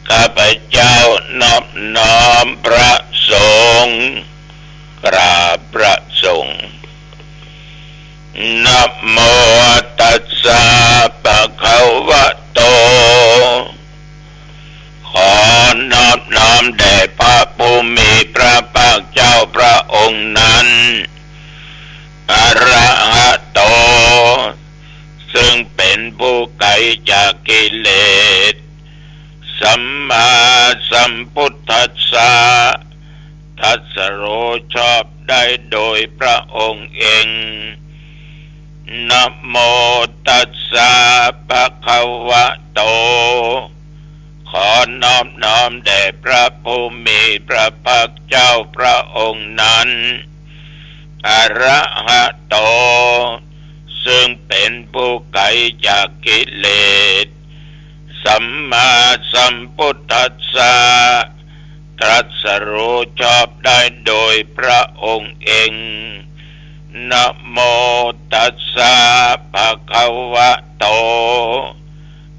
ข้าพเจ้านอบน้อมพระสงฆ์กราบพระสงฆ์นะโมตัสสะภะคะวะโตขอนอบน้อมแด่พระผู้มีพระภาคเจ้าพระองค์นั้นอะระหะโตซึ่งเป็นผู้ไกลจากกิเลสสัมมาสัมพุทธัสสะตรัสรู้ชอบได้โดยพระองค์เองนะโมตัสสะภะคะวะโตขอนอบน้อมแด่พระผู้มีพระภาคเจ้าพระองค์นั้นอะระหะโตซึ่งเป็นผู้ไกลจากกิเลสสัมมาสัมพุทธัสสะตรัสรู้ชอบได้โดยพระองค์เองนะโมตัสสะภะคะวะโต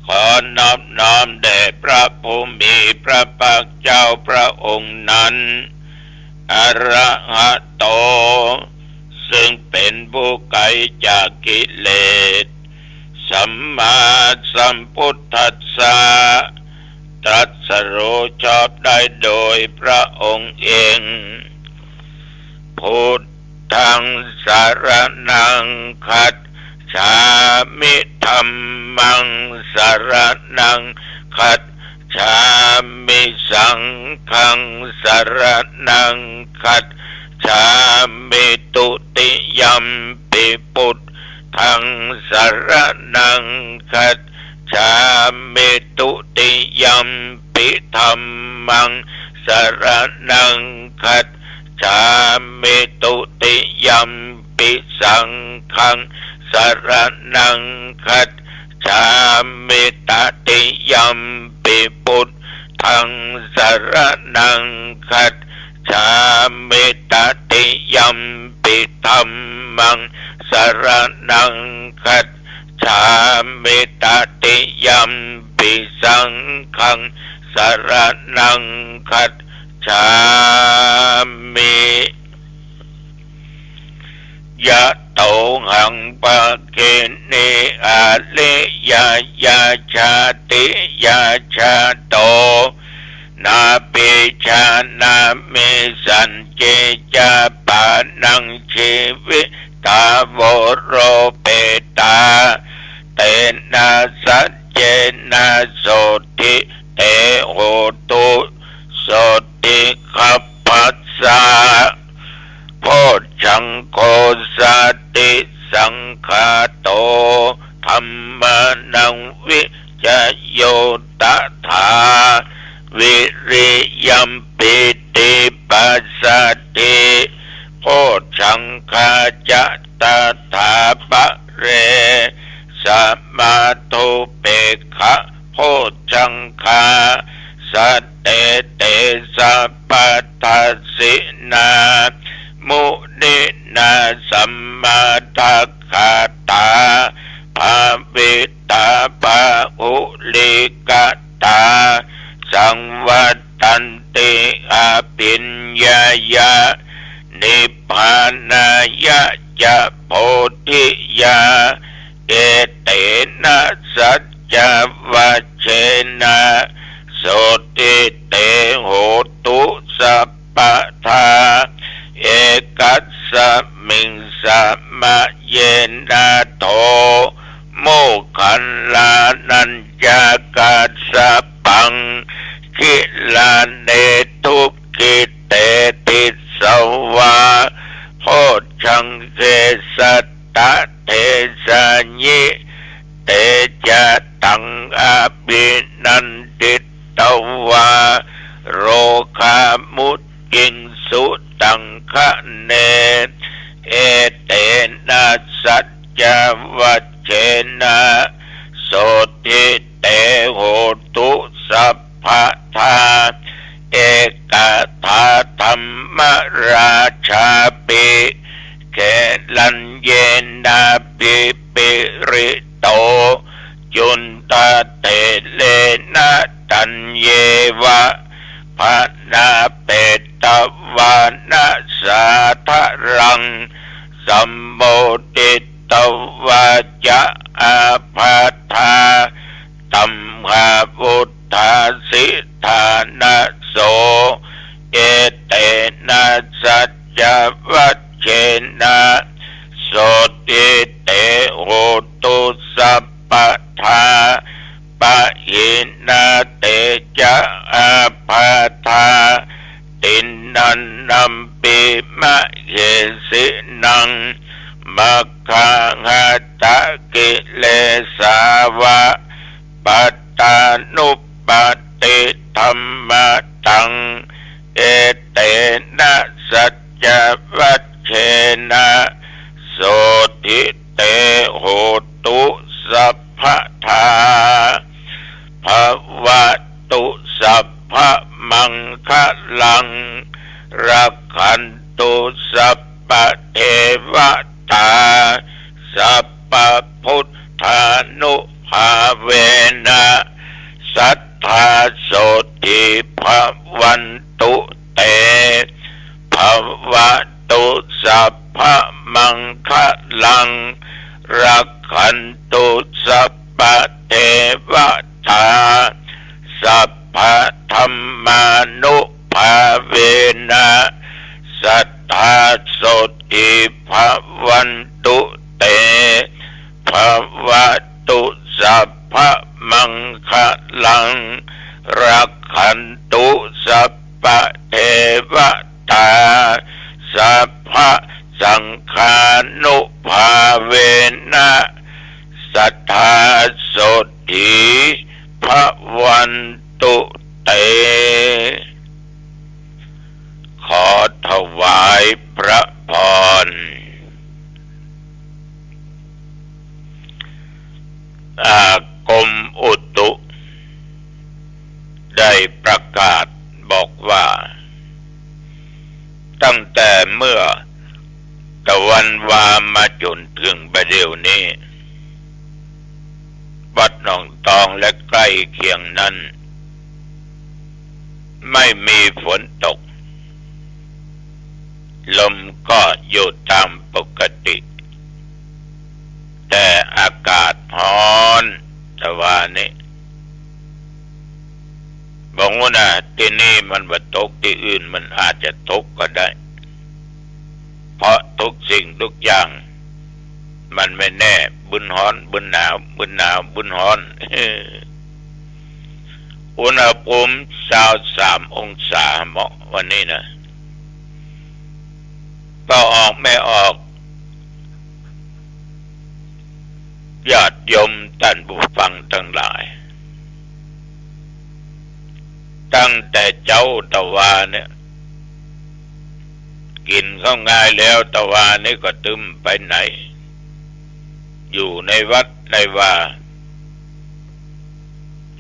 ขอนอบน้อมแด่พระผู้มีพระภาคเจ้าพระองค์นั้นอะระหะโตซึ่งเป็นผู้ไกลจากกิเลสสัมมาสัมพุทธัสสะตรัสรู้ชอบได้โดยพระองค์เองพุทธังสรณังคัจฉามิธัมมังสรณังคัจฉามิสังฆังสรณังคัจฉามิตุติยัมปิพุทธังสรณังคัจฉามิตุติยัมปิธัมมังสรณังคัจฉามิตุติยัมปิสังฆังสรณังคัจฉามิตติยัมปิพุทธังสรณังคัจฉามิตติยัมปิธัมมังสรณังคัจฉามิตติยัมปิสังฆังสรณังคัจฉามิยะโตหังปะเกเนอะเลยายาชาติยาชาโตนาเปชานาเมสันเจจาปานังชีวิตาวโรเปตาเตนะสัจเจนะโสติเตโหตุโสติขัพพัสสะโพชังโคสัตติสังฆาโตธัมมานังวิจโยตถาวิริยัมปิติปัสสติโพชังคาจะตถาปะเรสัมมาทุเปกขะโพชังคาสัตเตเตสัพพัทธัสสินามุนินาสัมมาทัคคาตาภาวิตาภาหุลิกตาสังวัตตันติอาปิญญายะนิพพานายะจะโพธิยาเอเตนะสัจจวัชเชนะโสติเตโหตุสัพพทาเอกัสสมิงสัมมาเยนะโทโมขันลานัญญากัสสะปังคิลาเนทุกิเตติสวาโพชังเกสัตตะเทสาญิเตจะตังอาภินันติตวาโรคามุตกิงสุตังคะเนเอเตนะสัจจวัชเชนะโสติเตโหตุสัพพทาเอกทาธัมมราชาปิเกลัญเยนะปิปิริโตจุนตเตเลนะตัญญ เยวะภะนาเปตวานะสาทะรังสัมโมติตวาจะอาภาธาตัมหาพุทธาสิทานะโสเอเตนะสัจจวัชเชนะโสติเตโหตุสัพพทาปะหินาเตจะอาภาธาตินันนัมปิมะเหสินังมัคคังหัตถกิเลสาวะปัตตานุปติธัมมะตังเอเตนะสัจจวัชเชนะโสติเตโหตุสัพพทาภวตุสัพพมังคะลังรักขันตุสัพพเทวตาสัพพพุทธานุภาเวนะสัทธาโสติภวันตุเตภวตุสัพพมังคะลังรักขันตุสัพพเทวตาสัพพธัมมานุภาเวนะสัทธาโสติภวันตุเตภวตุสัพพมังคะลังรักขันตุสัพพเทวตาสัพพสังฆานุภาเวนะสัทธาโสติภวันตุเตขอถวายพระพรกรมอุตุได้ประกาศบอกว่าตั้งแต่เมื่อตะวันวามาจนถึงบัดเดี๋ยวนี้วัดหนองตองและใกล้เคียงนั้นไม่มีฝนตกลมก็อยู่ตามปกติแต่อากาศร้อนแต่ว่านี่บอกว่านะที่นี่มันว่าตกที่อื่นมันอาจจะตกก็ได้เพราะทุกสิ่งทุกอย่างมันไม่แน่บุญร้อนบุญหนาวบุญหนาวบุญร้อนอุณหภูมิ23 องศาเหมาะวันนี้นะก็ออกไม่ออกญาติโยมท่านผู้ฟังทั้งหลายตั้งแต่เจ้าตะวาเนี่ยกินเข้าง่ายแล้วตะวานี่ก็ตึมไปไหนอยู่ในวัดในว่า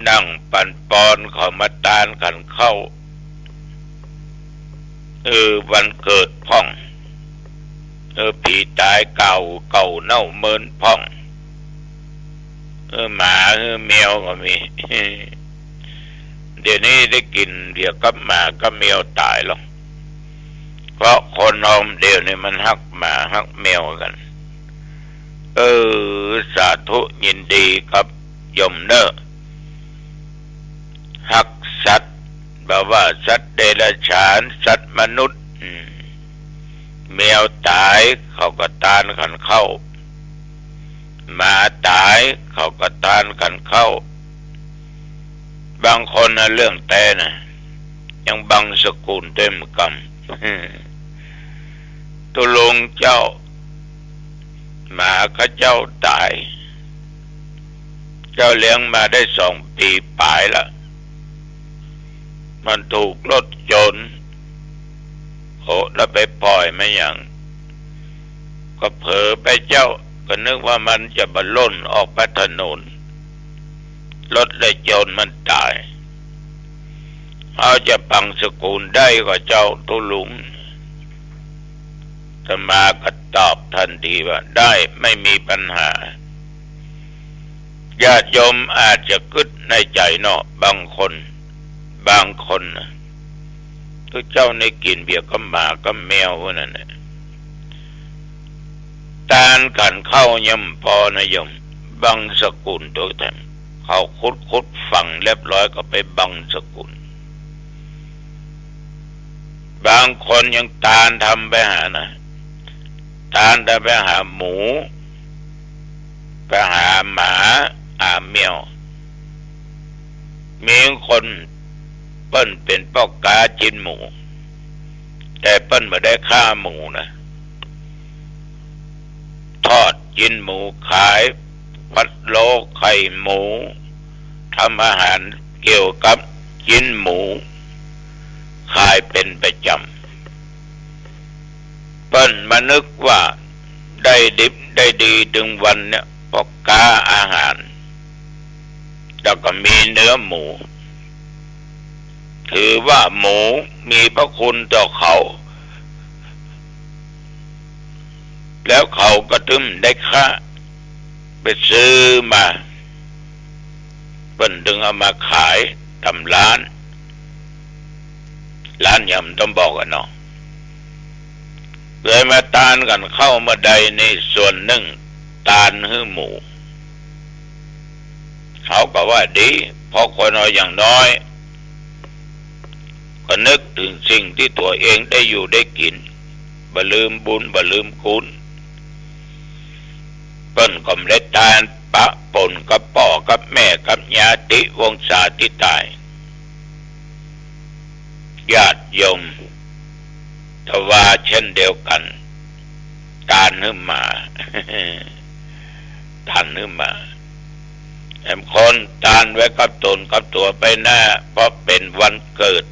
นั่งปั่นปอนเขามาตานกันเข้าวันเกิดพ่องผีตายเก่าเน่าเมินพ่องหมาแมวก็มีเดี๋ยวนี้ได้กินเดี๋ยวก็หมาก็แมวตายหรอกเพราะคนอมเดี๋ยวนี้มันฮักหมาฮักแมวกันสาธุยินดีครับยมเนอะฮักสัตว์แบบว่าสัตว์เดรัจฉานสัตว์มนุษย์แมวตายเขาก็ตานกันเข้าหมาตายเขาก็ตานกันเข้าบางคนนะเรื่องแต่นะยังบังสกุลเต็มกรรมตุลงเจ้าหมาข้าเจ้าตายเจ้าเลี้ยงมาได้2 ปีปลายละมันถูกรถชนแล้วไปปล่อยไม่ยังก็เผลอไปเจ้าก็นึกว่ามันจะบรรล่นออกไปถนนรถเลยชนมันตายเอาจะปังสกุลได้ก็เจ้าตุลุงธรรมาก็ตอบทันทีว่าได้ไม่มีปัญหาญาติโยมอาจจะคิดในใจเนาะบางคน บางคนนะทุกเจ้าในกินเบียร์ก็หมาก็แมวพวกนั้นนะตานกันเข้าย่ำพอนยมบังสกุลตัวแทนเขาคุดฝังเรียบร้อยก็ไปบังสกุลบางคนยังตานทำไปหานะตานทำไปหาหมูไปหาหมาแมวมีคนเปิ้นเป็นพ่อกาจินหมูแต่เปิ้นไม่ได้ฆ่าหมูนะทอดกินหมูขายพัดโลไข่หมูทำอาหารเกี่ยวกับกินหมูขายเป็นประจำเปิ้นมานึกว่าได้ดิบได้ดีถึงวันเนี่ยพอกาอาหารแล้วก็มีเนื้อหมูถือว่าหมูมีพระคุณต่อเขาแล้วเขาก็ตึมได้ค่าไปซื้อมาเปิ้นดึงเอามาขายทำร้านยำต้องบอกกันเนาะเลยมาตานกันเข้ามาใดในส่วนหนึ่งตานหื้อหมูเขาก็ว่าดีเพราะคนเอาอย่างน้อยก็นึกถึงสิ่งที่ตัวเองได้อยู่ได้กินบ่ลืมบุญบ่ลืมคุณเปิ้นก็ไม่ได้ตานปะปนกับพ่อกับแม่กับญาติวงศาที่ตายญาติโยมทว่าเช่นเดียวกันตานหื้อมาตานหื้อมาแอมคนตานไว้กับตนกับตัวไปหน้าเพราะเป็นวันเกิด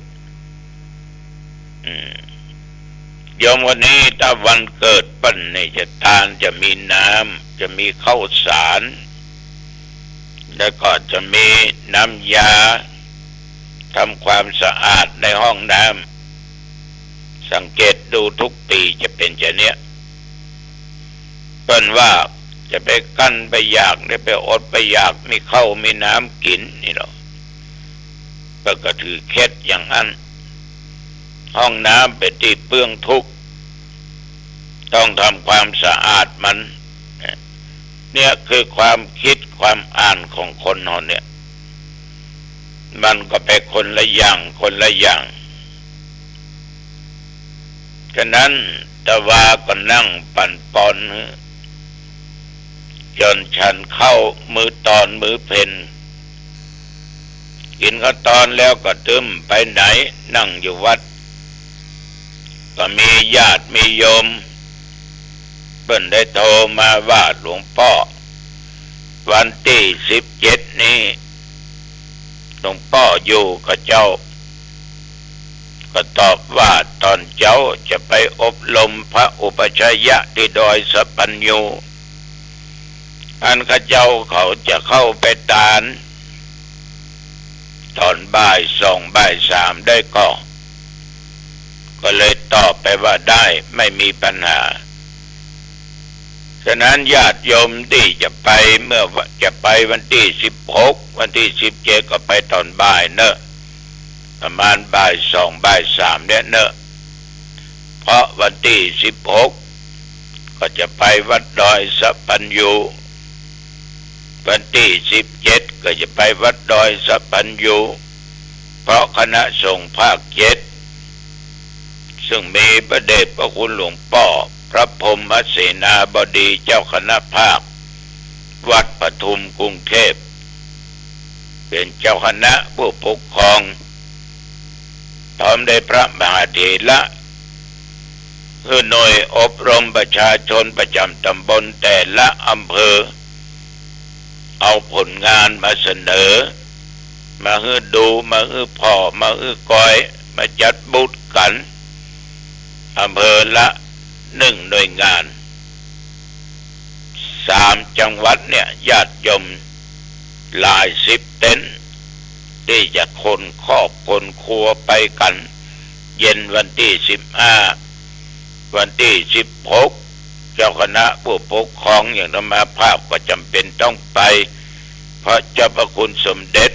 โยมวันนี้ถ้าวันเกิดปั้นนี่จะทานจะมีน้ำจะมีข้าวสารแล้วก็จะมีน้ำยาทำความสะอาดในห้องน้ำสังเกตดูทุกปีจะเป็นเนี้ยเปิ้นว่าจะไปกั้นไปอยากได้ไปอดไปอยากมีข้าวมีน้ำกินนี่เนาะก็ถือเคล็ดอย่างนั้นห้องน้ำเป็นที่เปื้องทุกข์ต้องทำความสะอาดมันเนี่ยคือความคิดความอ่านของคนเราเนี่ยมันก็ไปคนละอย่างฉะนั้นตะวาก็นั่งปั่นปอนจนฉันเข้ามือตอนมือเพนกินข้าวตอนแล้วก็ตึมไปไหนนั่งอยู่วัดก็มีญาติมีโยมเพิ่นได้โทรมาว่าหลวงพ่อวันที่17นี้หลวงพ่ออยู่กับเจ้าก็ตอบว่าตอนเจ้าจะไปอบรมพระอุปัชฌายะที่ดอยสัปปัญญูอันข้าเจ้าเขาจะเข้าไปตานตอนบ่าย2บ่าย3ได้ก็เลยตอบไปว่าได้ไม่มีปัญหาฉะนั้นญาติโยมที่จะไปเมื่อจะไปวันที่16วันที่17ก็ไปตอนบ่ายเนอะประมาณบ่าย2บ่าย3เนี่ยเนอะเพราะวันที่16ก็จะไปวัดดอยสัปปัญญูวันที่17ก็จะไปวัดดอยสัปปัญญูเพราะคณะสงฆ์ภาค7ซึ่งมีพระเดชพระคุณหลวงพ่อพระพรหมเสนาบดีเจ้าคณะภาควัดปทุมกรุงเทพเป็นเจ้าคณะผู้ปกครองพร้อมได้พระมหาเถระคือหน่วยอบรมประชาชนประจำตำบลแต่ละอำเภอเอาผลงานมาเสนอมาให้ดูมาให้พ่อมาให้ก้อยมาจัดบูธกันอำเภอละ1หน่วยงาน3จังหวัดเนี่ยญาติโยมหลาย10เต็นท์ที่จะคนครอบคนครัวไปกันเย็นวันที่15วันที่16เจ้าคณะผู้ปกครองอย่างธรรมาภาพก็จำเป็นต้องไปเพราะเจ้าพระคุณสมเด็จ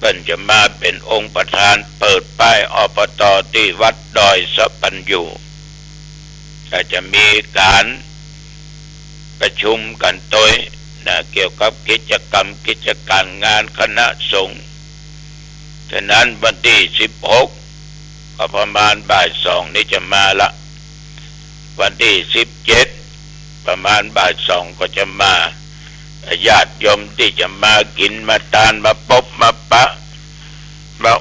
พ พิ่นจะมาเป็นองค์ประธานเปิดป้ายอบต.ที่วัดดอยสะปัญญูก็จะมีการประชุมกันโดยเกี่ยวกับกิจกรรมกิจการงานคณะสงฆ์ฉะนั้นวันที่16ก็ประมาณบ่าย2นี้จะมาละวันที่17ประมาณบ่าย2ก็จะมาญาติโยมที่จะมากินมาทานมาพบมาปะมา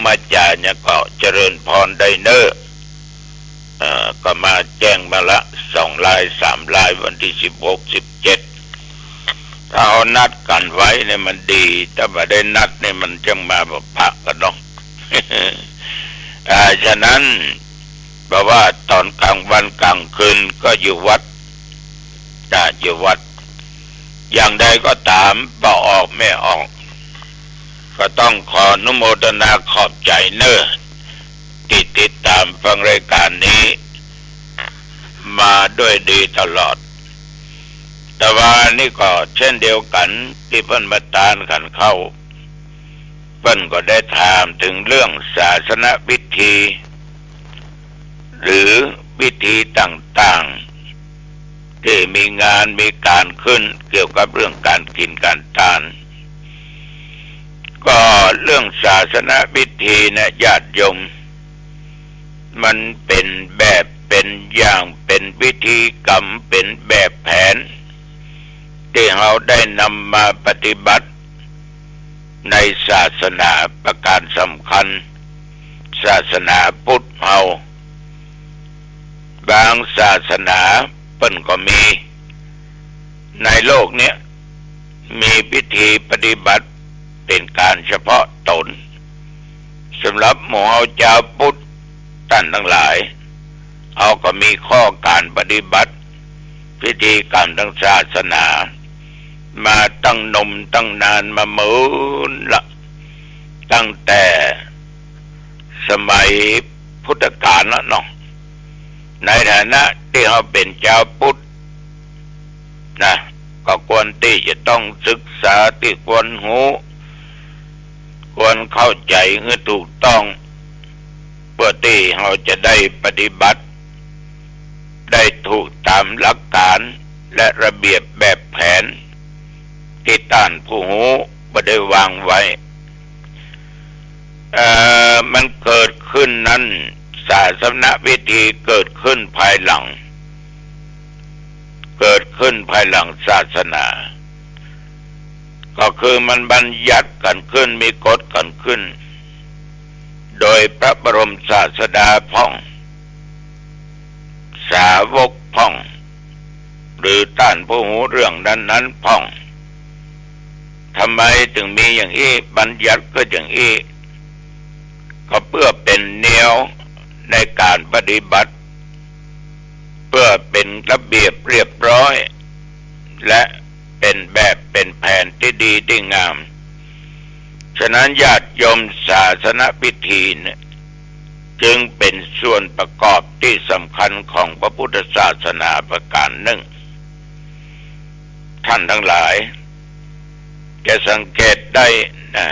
มาจ่าเนี่ยก็เจริญพรได้เนอก็มาแจ้งมาละ2 ลาย 3 ลายวันที่16 17ถ้าเอานัดกันไว้เนี่ยมันดีถ้าไม่ได้นัดเนี่ยมันจังมาแบบพระกันเนาะ ฉะนั้นแปลว่าตอนกลางวันกลางคืนก็อยู่วัดอยู่วัดอย่างใดก็ตามบ่ออกไม่ออกก็ต้องขออนุโมทนาขอบใจเนอที่ติดตามฟังรายการนี้มาด้วยดีตลอดแต่ว่านี่ก็เช่นเดียวกันที่เพิ่นมาตานกันเข้าเพิ่นก็ได้ถามถึงเรื่องศาสนพิธีหรือพิธีต่างๆที่มีงานมีการขึ้นเกี่ยวกับเรื่องการกินการทานก็เรื่องศาสนพิธีนะญาติโยมมันเป็นแบบเป็นอย่างเป็นพิธีกรรมเป็นแบบแผนที่เราได้นำมาปฏิบัติในศาสนาประการสำคัญศาสนาพุทธเราบางศาสนาเปิ้นก็มีในโลกเนี้ยมีพิธีปฏิบัติเป็นการเฉพาะตนสำหรับหมู่เฮาชาวพุทธท่านทั้งหลายเอาก็มีข้อการปฏิบัติพิธีกรรมทางศาสนามาตั้งนมตั้งนานมาหมื่นละตั้งแต่สมัยพุทธกาลแล้วเนาะในฐานะที่เราเป็นชาวพุทธนะก็ควรที่จะต้องศึกษาที่ควรหูควรเข้าใจให้ถูกต้องเพื่อที่เราจะได้ปฏิบัติได้ถูกตามหลักการและระเบียบแบบแผนที่ท่านผู้หูบ่ได้วางไว้มันเกิดขึ้นนั้นศาสนพิธีเกิดขึ้นภายหลังศาสนาก็คือมันบัญญัติกันขึ้นมีกฎกันขึ้นโดยพระบรมศาสดาพ่องสาวกพ่องหรือท่านผู้หูเรื่องนั้นพ่องทำไมถึงมีอย่างนี้บัญญัติก็อย่างนี้ก็เพื่อเป็นแนวในการปฏิบัติเพื่อเป็นระเบียบเรียบร้อยและเป็นแบบเป็นแผนที่ดีที่งามฉะนั้นญาติโยมศาสนพิธีเนี่ยจึงเป็นส่วนประกอบที่สำคัญของพระพุทธศาสนาประการหนึ่งท่านทั้งหลายจะสังเกตได้นะ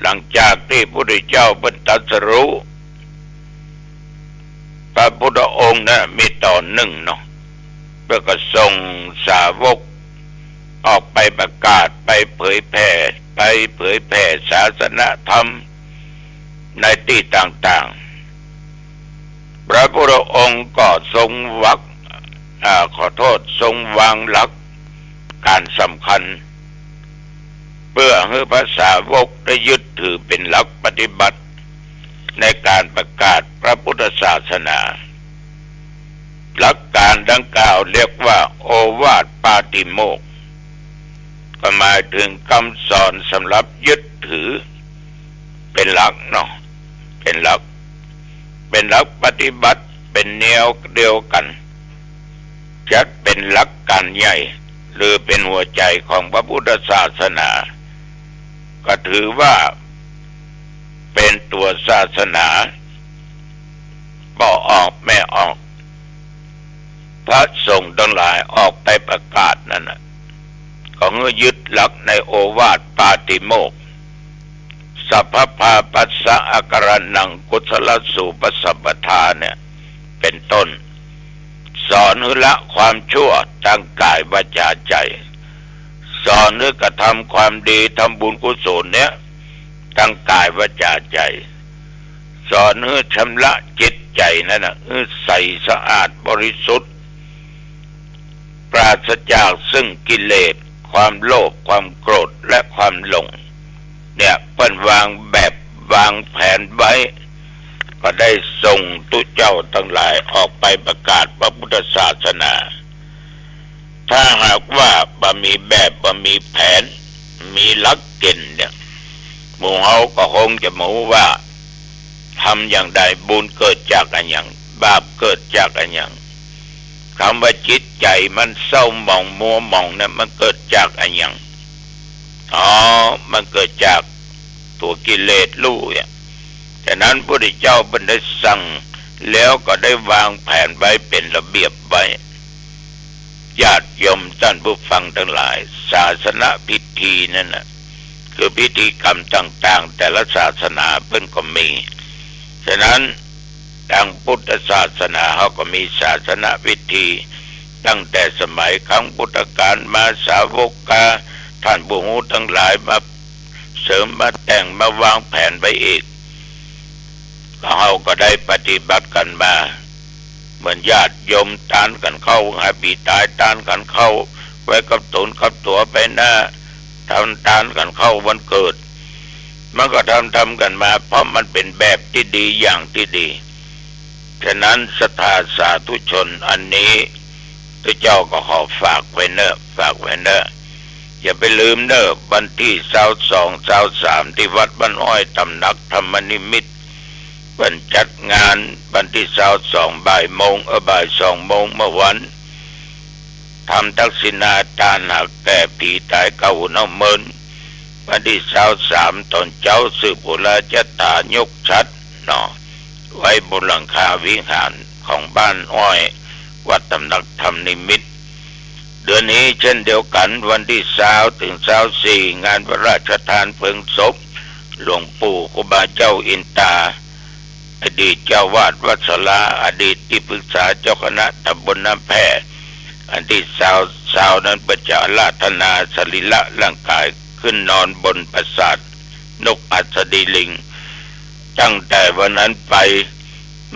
หลังจากที่พระพุทธเจ้าตรัสรู้พระพุทธองค์นะมีตอนหนึ่งเนาะเพื่อก็ส่งสาวกออกไปประกาศไปเผยแผ่ศาสนธรรมในที่ต่างๆพระพุทธองค์ก็ทรงทรงวางหลักการสำคัญเพื่อให้พระสาวกได้ยึดถือเป็นหลักปฏิบัติในการประกาศพระพุทธศาสนาหลักการดังกล่าวเรียกว่าโอวาทปาติโมกข์ก็หมายถึงคำสอนสำหรับยึดถือเป็นหลักเนาะเป็นหลักปฏิบัติเป็นแนวเดียวกันจัดเป็นหลักการใหญ่หรือเป็นหัวใจของพระพุทธศาสนาก็ถือว่าเป็นตัวศาสนาบ่ออกไม่ออกพระสงฆ์ทั้งหลายออกไปประกาศนั่นน่ะก็ยึดหลักในโอวาทปาติโมกข์ สัพพพาปัสสะอาการนังกุศลสูปสัพพทาเนี่ยเป็นต้นสอนให้ละความชั่วทางกายวาจาใจสอนให้กระทำความดีทำบุญกุศลเนี่ยทางกายวาจาใจสอนให้ชำระจิตใจนั่นน่ะให้ใสสะอาดบริสุทธิ์ปราศจากซึ่งกิเลสความโลภความโกรธและความหลงเนี่ยเพิ่นวางแบบวางแผนไว้ก็ได้ส่งตุเจ้าทั้งหลายออกไปประกาศพระพุทธศาสนาถ้าหากว่าบ่มีแบบบ่มีแผนมีหลักเกณฑ์เนี่ยหมู่เฮาก็คงจะรู้ว่าทำอย่างใดบุญเกิดจากอันอย่างบาปเกิดจากอันอย่างคำว่าจิตใจมันเศร้าหมองมัวหมองเนี่ยมันเกิดจากอันอย่างมันเกิดจากตัวกิเลสรู้เนี่ยฉะนั้นพระพุทธเจ้าเป็นได้สั่งแล้วก็ได้วางแผนไว้เป็นระเบียบไว้ญาติโยมท่านผู้ฟังทั้งหลายศาสนพิธีนั่นน่ะคือพิธีกรรมต่างๆแต่ละศาสนาเพิ่นก็มีฉะนั้นทางพุทธศาสนาเขาก็มีศาสนพิธีตั้งแต่สมัยครั้งพุทธกาลมาสาวกกาท่านผู้รู้ทั้งหลายมาเสริมมาแต่งมาวางแผนไว้อีกเขาก็ได้ปฏิบัติกันมาเหมือนญาติโยมทานกันเข้าหาปีตายทานกันเข้าไว้กับตนกับตัวไปหน้าทำทานกันเข้าวันเกิดมันก็ทำกันมาเพราะมันเป็นแบบที่ดีอย่างที่ดีฉะนั้นศรัทธาสาธุชนอันนี้พระเจ้าก็ขอฝากไว้เนอะฝากไว้เนอะอย่าไปลืมเนอะวันที่22 23ที่วัดบ้านอ้อยตำหนักธรรมนิมิตรวันจัดงานวันที่22บ่ายโมงบ่าย2โมงเมื่อวันทำทักษิณาทานหักแก่ผีตายเก่าน้ำเมินวันที่23ตอนเจ้าสืบบุราจตายกชัดเนาะไว้บนหลังคาวิหารของบ้านอ้อยวัดตำหนักธรรมนิมิตรเดือนนี้เช่นเดียวกันวันที่20 ถึง 24งานพระราชทานเพลิงศพหลวงปู่ครูบาเจ้าอินตาอดีตเจ้าวาดวัดสลาอดีตที่ปรึกษาเจ้าคณะตำบลน้ำแพอันที่สาวนั้นประจาราธนาสรีระร่างกายขึ้นนอนบนปราสาทนกอัศดีลิงตั้งแต่วันนั้นไป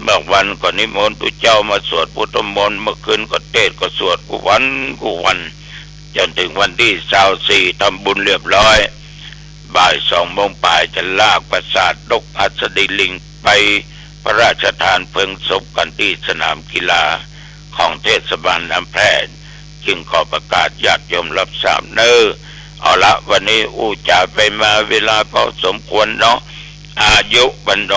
เมื่อวันก่อนนิมนต์ตุเจ้ามาสวดพุทธมนต์เมื่อคืนก็เทศก็สวดกุวันจนถึงวันที่24ทำบุญเรียบร้อยบ่าย2 โมงป่ายจะลากปราสาทนกอัศดีลิงไปพระราชทานเพลิงศพกันที่สนามกีฬาของเทศบาลน้ำแพร่จึงขอประกาศญาติโยมรับทราบเนอเอาละวันนี้จ่าไปมาเวลาพอสมควรเนาะอายุวันโน